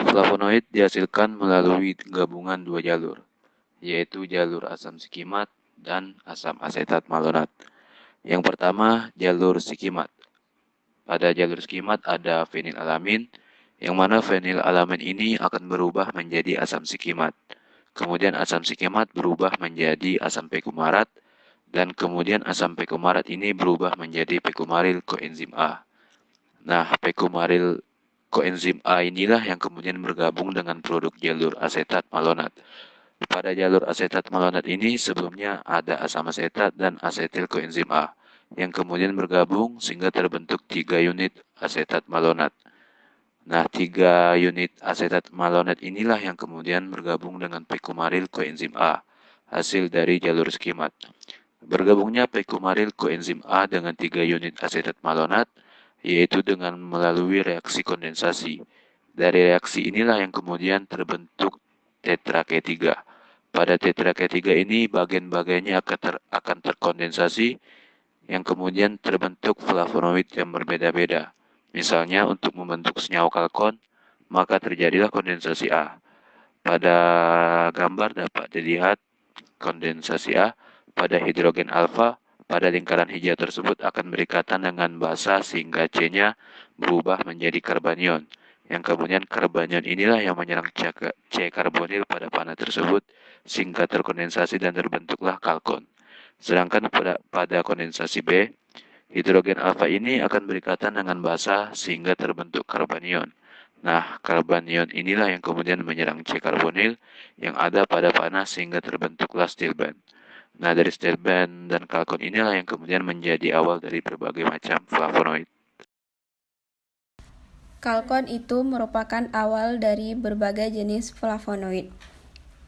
Flavonoid dihasilkan melalui gabungan dua jalur, yaitu jalur asam sikimat dan asam asetat malonat. Yang pertama, jalur sikimat. Pada jalur sikimat ada fenilalamin, yang mana fenilalamin ini akan berubah menjadi asam sikimat. Kemudian asam sikimat berubah menjadi asam pekumarat, dan kemudian asam pekumarat ini berubah menjadi pekumaril koenzim A. Nah, pekumaril koenzim A inilah yang kemudian bergabung dengan produk jalur asetat malonat. Pada jalur asetat malonat ini sebelumnya ada asam asetat dan asetil koenzim A yang kemudian bergabung sehingga terbentuk 3 unit asetat malonat. Nah, 3 unit asetat malonat inilah yang kemudian bergabung dengan pekumaril koenzim A, hasil dari jalur sikimat. Bergabungnya pekumaril koenzim A dengan 3 unit asetat malonat yaitu dengan melalui reaksi kondensasi. Dari reaksi inilah yang kemudian terbentuk tetra-K3. Pada tetra-K3 ini bagian-bagiannya akan terkondensasi yang kemudian terbentuk flavonoid yang berbeda-beda. Misalnya untuk membentuk senyawa kalkon, maka terjadilah kondensasi A. Pada gambar dapat dilihat kondensasi A pada hidrogen alfa. Pada lingkaran hijau tersebut akan berikatan dengan basa sehingga C-nya berubah menjadi karbanion. Yang kemudian karbanion inilah yang menyerang C-karbonil pada panah tersebut sehingga terkondensasi dan terbentuklah kalkon. Sedangkan pada kondensasi B, hidrogen alfa ini akan berikatan dengan basa sehingga terbentuk karbanion. Nah, karbanion inilah yang kemudian menyerang C-karbonil yang ada pada panah sehingga terbentuklah stilben. Nah, dari stilben dan kalkon inilah yang kemudian menjadi awal dari berbagai macam flavonoid. Kalkon itu merupakan awal dari berbagai jenis flavonoid.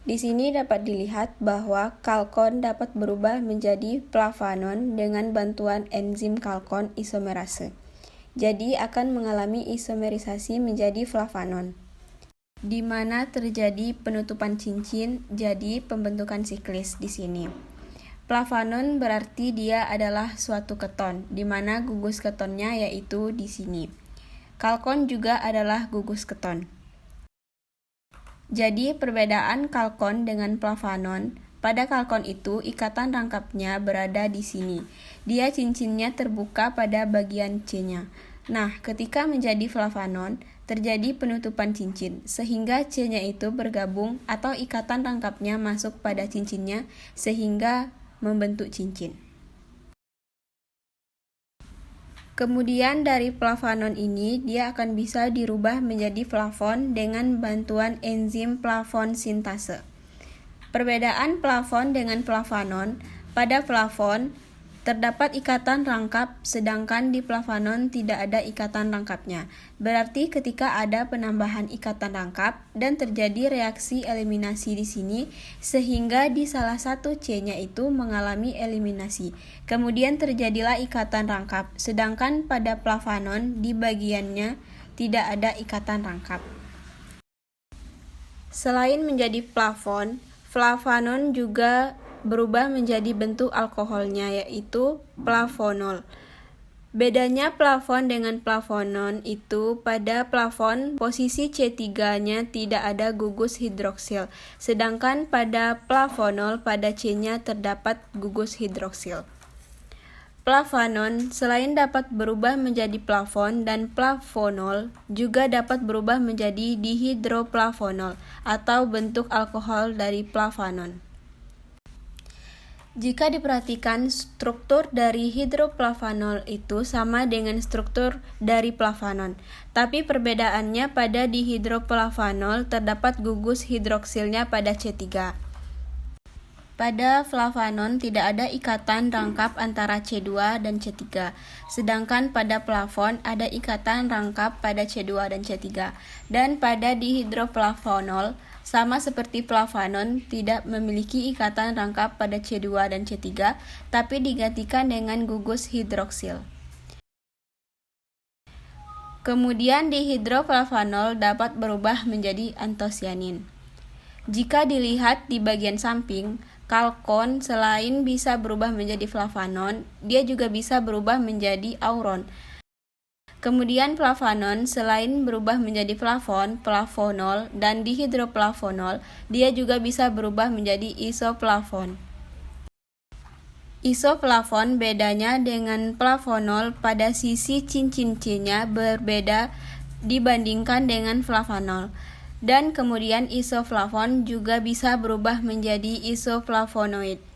Di sini dapat dilihat bahwa kalkon dapat berubah menjadi flavanon dengan bantuan enzim kalkon isomerase. Jadi akan mengalami isomerisasi menjadi flavanon, di mana terjadi penutupan cincin, jadi pembentukan siklis di sini. Flavanon berarti dia adalah suatu keton, di mana gugus ketonnya yaitu di sini. Kalkon juga adalah gugus keton. Jadi perbedaan kalkon dengan flavanon, pada kalkon itu ikatan rangkapnya berada di sini. Dia cincinnya terbuka pada bagian C-nya. Nah, ketika menjadi flavanon, terjadi penutupan cincin, sehingga C-nya itu bergabung atau ikatan rangkapnya masuk pada cincinnya, sehingga membentuk cincin. Kemudian dari flavanon ini dia akan bisa dirubah menjadi flavon dengan bantuan enzim flavon sintase. Perbedaan flavon dengan flavanon, pada flavon terdapat ikatan rangkap sedangkan di flavanon tidak ada ikatan rangkapnya. Berarti ketika ada penambahan ikatan rangkap dan terjadi reaksi eliminasi di sini sehingga di salah satu C-nya itu mengalami eliminasi. Kemudian terjadilah ikatan rangkap sedangkan pada flavanon di bagiannya tidak ada ikatan rangkap. Selain menjadi flavon, flavanon juga berubah menjadi bentuk alkoholnya yaitu flavonol. Bedanya flavon dengan flavonon itu pada flavon posisi C3-nya tidak ada gugus hidroksil, sedangkan pada flavonol pada C-nya terdapat gugus hidroksil. Flavanon selain dapat berubah menjadi flavon dan flavonol juga dapat berubah menjadi dihidroflavonol atau bentuk alkohol dari flavanon. Jika diperhatikan, struktur dari hidroflavanol itu sama dengan struktur dari flavanon, tapi perbedaannya pada dihidroflavanol terdapat gugus hidroksilnya pada C3. Pada flavanon tidak ada ikatan rangkap antara C2 dan C3, sedangkan pada flavon ada ikatan rangkap pada C2 dan C3. Dan pada dihidroflavanol, sama seperti flavanon, tidak memiliki ikatan rangkap pada C2 dan C3, tapi digantikan dengan gugus hidroksil. Kemudian dihidroflavanol dapat berubah menjadi antosianin. Jika dilihat di bagian samping, kalkon selain bisa berubah menjadi flavanon, dia juga bisa berubah menjadi auron. Kemudian flavonon selain berubah menjadi flavon, flavonol, dan dihidroplavonol, dia juga bisa berubah menjadi isoflavon. Isoflavon bedanya dengan flavonol pada sisi cincin-cincinnya berbeda dibandingkan dengan flavanol. Dan kemudian isoflavon juga bisa berubah menjadi isoflavonoid.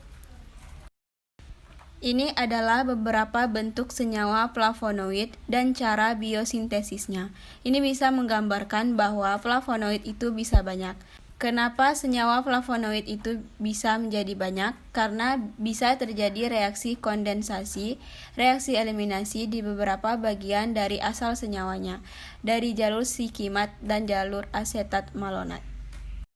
Ini adalah beberapa bentuk senyawa flavonoid dan cara biosintesisnya. Ini bisa menggambarkan bahwa flavonoid itu bisa banyak. Kenapa senyawa flavonoid itu bisa menjadi banyak? Karena bisa terjadi reaksi kondensasi, reaksi eliminasi di beberapa bagian dari asal senyawanya, dari jalur sikimat dan jalur asetat malonat.